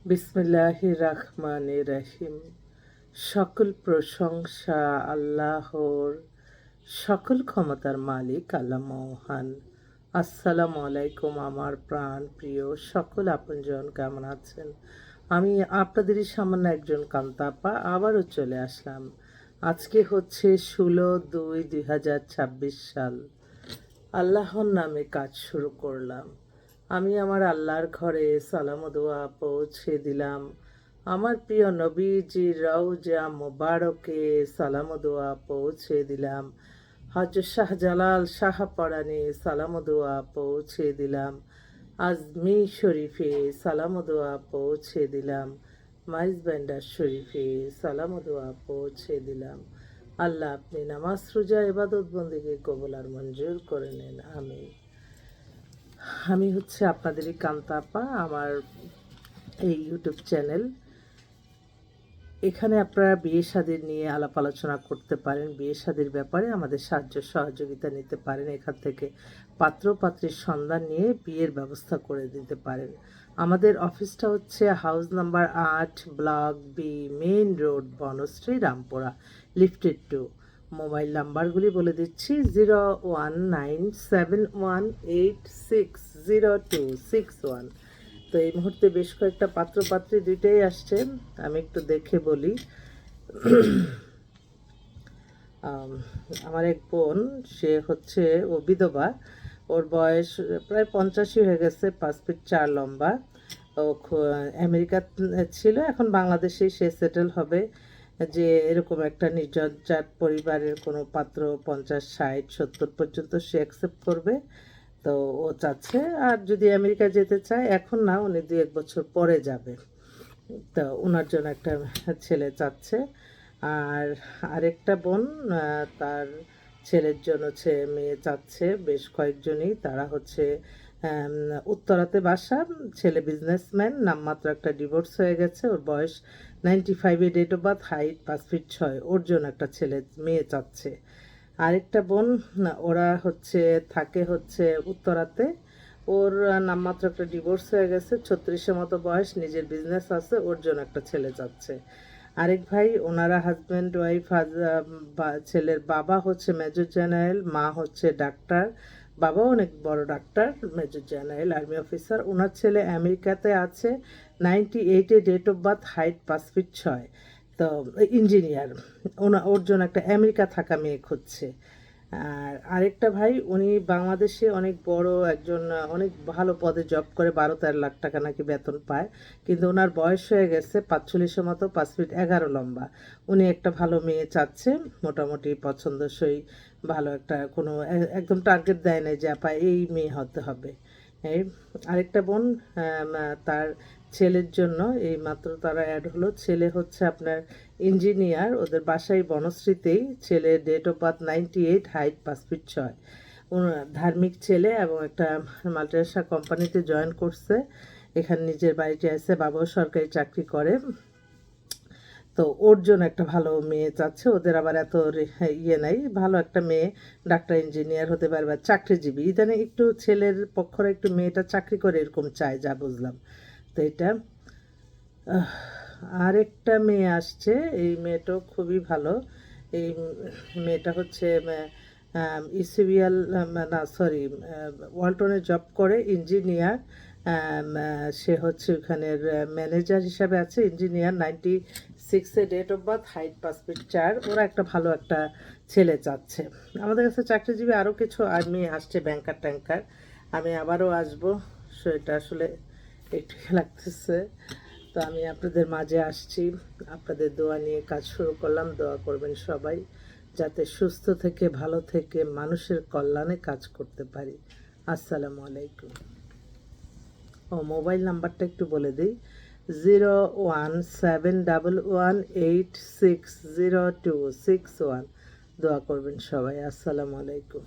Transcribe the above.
বিসমিল্লাহির রহমানির রহিম। সকল প্রশংসা আল্লাহর, সকল ক্ষমতার মালিক আল্লাহ মহান। আসসালামু আলাইকুম আমার প্রাণ প্রিয় সকল আপনজন, কেমন আছেন? আমি আপনাদেরই সামান্য একজন কান্তাপা আবারও চলে আসলাম। আজকে হচ্ছে 16/2/2026 সাল। আল্লাহর নামে কাজ শুরু করলাম। আমি আমার আল্লাহর ঘরে সালাম ও দোয়া পৌঁছে দিলাম। আমার প্রিয় নবীজির রওজা মোবারকে সালাম ও দোয়া পৌঁছে দিলাম। হযরত শাহজালাল শাহপরাণে সালাম ও দোয়া পৌঁছে দিলাম। আজমি শরীফে সালাম ও দোয়া পৌঁছে দিলাম। মাইজ ব্যান্ডার শরীফে সালাম ও দোয়া পৌঁছে দিলাম। আল্লাহ আপনি নামাজ রোজা ইবাদত বন্দেগী কবুল আর মঞ্জুর করে নেন, আমিন। আমি হচ্ছে আপনাদেরই কান্তাপা। আমার এই ইউটিউব চ্যানেল, এখানে আপনারা বিয়ে শাদীর নিয়ে আলাপ আলোচনা করতে পারেন। বিয়ে শাদীর ব্যাপারে আমাদের সাহায্য সহযোগিতা নিতে পারেন। এখান থেকে পাত্র পাত্রীর সন্ধান নিয়ে বিয়ের ব্যবস্থা করে দিতে পারেন। আমাদের অফিসটা হচ্ছে house number 8, block B, main road, Banasree, Rampura, লিফটেড 2। মোবাইল নাম্বারগুলি বলে দিচ্ছি: 019718600261। তো এই মুহূর্তে বেশ কয়েকটা পাত্র পাত্রী দুইটাই আসছে, আমি একটু দেখে বলি। আমার এক বোন, সে হচ্ছে ও বিধবা, ওর বয়স প্রায় 85 হয়ে গেছে, 5 ফিট 4 লম্বা। ও আমেরিকা ছিল, এখন বাংলাদেশেই সে সেটেল হবে। যে এরকম একটা নির্ঝঞ্ঝাট পরিবারের কোনো পাত্র 50, 60, 70 পর্যন্ত সে অ্যাকসেপ্ট করবে। তো ও চাচ্ছে, আর যদি আমেরিকা যেতে চায় এখন না, উনি 2-1 বছর পরে যাবে। তো ওনার জন্য একটা ছেলে চাচ্ছে। আর আরেকটা বোন, তার ছেলের জন্য মেয়ে চাচ্ছে। বেশ কয়েকজনই, তারা হচ্ছে উত্তরাতে বাসা। ছেলে বিজনেসম্যান, নামমাত্র একটা ডিভোর্স হয়ে গেছে। ওর বয়স 95, date of birth, height 5 feet 6। ওর জন্য একটা মেয়ে চাচ্ছে। আরেকটা বোন, ওরা থাকে উত্তরাতে। ওর নামমাত্র একটা ডিভোর্স হয়ে গেছে, 36-এর মতো বয়স, নিজের বিজনেস আছে, ওর জন্য একটা ছেলে চাচ্ছে। আরেক ভাই, ওনারা হাজব্যান্ড ওয়াইফ। ছেলের বাবা হচ্ছে মেজর জেনারেল, মা হচ্ছে ডাক্তার। বাবা অনেক বড় ডাক্তার, মেজর জেনারেল আর্মি অফিসার। ওনার ছেলে আমেরিকাতে আছে, 98-এ date of birth, height 5 feet 6। তো ইঞ্জিনিয়ার। ওর জন্য একটা আমেরিকা থাকা মেয়ে খুঁজছে। আর আরেকটা ভাই, উনি বাংলাদেশে অনেক বড় একজন, অনেক ভালো পদে জব করে, 12-13 লাখ টাকা নাকি বেতন পায়। কিন্তু ওনার বয়স হয়ে গেছে 45-এর মতো, 5 ফিট 11 লম্বা। উনি একটা ভালো মেয়ে চাচ্ছে, মোটামুটি পছন্দসই, ভালো একটা, কোনো একদম টার্গেট দেয় না যে আপা এই মেয়ে হতে হবে। এই আরেকটা বোন, তার ছেলের জন্য এই মাত্র তারা অ্যাড হলো। ছেলে হচ্ছে আপনার ইঞ্জিনিয়ার, ওদের বাসায় বনশ্রীতেই। ছেলে date of birth 98, height 5 feet 6। ধার্মিক ছেলে, এবং একটা মাল্টিনেশনাল কোম্পানিতে জয়েন করছে। এখানে নিজের বাড়িতে আছে, বাবাও সরকারি চাকরি করে। তো ওর জন্য একটা ভালো মেয়ে চাচ্ছে। ওদের আবার এত ইয়ে নাই, ভালো একটা মেয়ে, ডাক্তার ইঞ্জিনিয়ার হতে পারে বা চাকরিজীবী। ইদানে একটু ছেলের পক্ষরা একটু মেয়েটা চাকরি করে এরকম চায়, যা বুঝলাম। তো এটা আরেকটা মেয়ে আসছে, এই মেয়েটাও খুবই ভালো। এই মেয়েটা হচ্ছে ইসিবিএল, না সরি, ওয়ালটনে জব করে, ইঞ্জিনিয়ার। সে হচ্ছে ওখানের ম্যানেজার হিসাবে আছে, ইঞ্জিনিয়ার। 96-এ date of birth, height 5 feet 4। ওরা একটা ভালো একটা ছেলে চাচ্ছে। আমাদের কাছে চাকরিজীবী আরও কিছু মেয়ে আসছে, ব্যাংকার ট্যাঙ্কার। আমি আবারও আসবো, সেটা আসলে একটু লাগতেছে। তো আমি আপনাদের মাঝে আসছি, আপনাদের দোয়া নিয়ে কাজ শুরু করলাম। দোয়া করবেন সবাই, যাতে সুস্থ থেকে, ভালো থেকে, মানুষের কল্যাণে কাজ করতে পারি। আসসালামু আলাইকুম। ও মোবাইল নাম্বারটা একটু বলে দিই: 017118600261। দোয়া করবেন সবাই। আসসালামু আলাইকুম।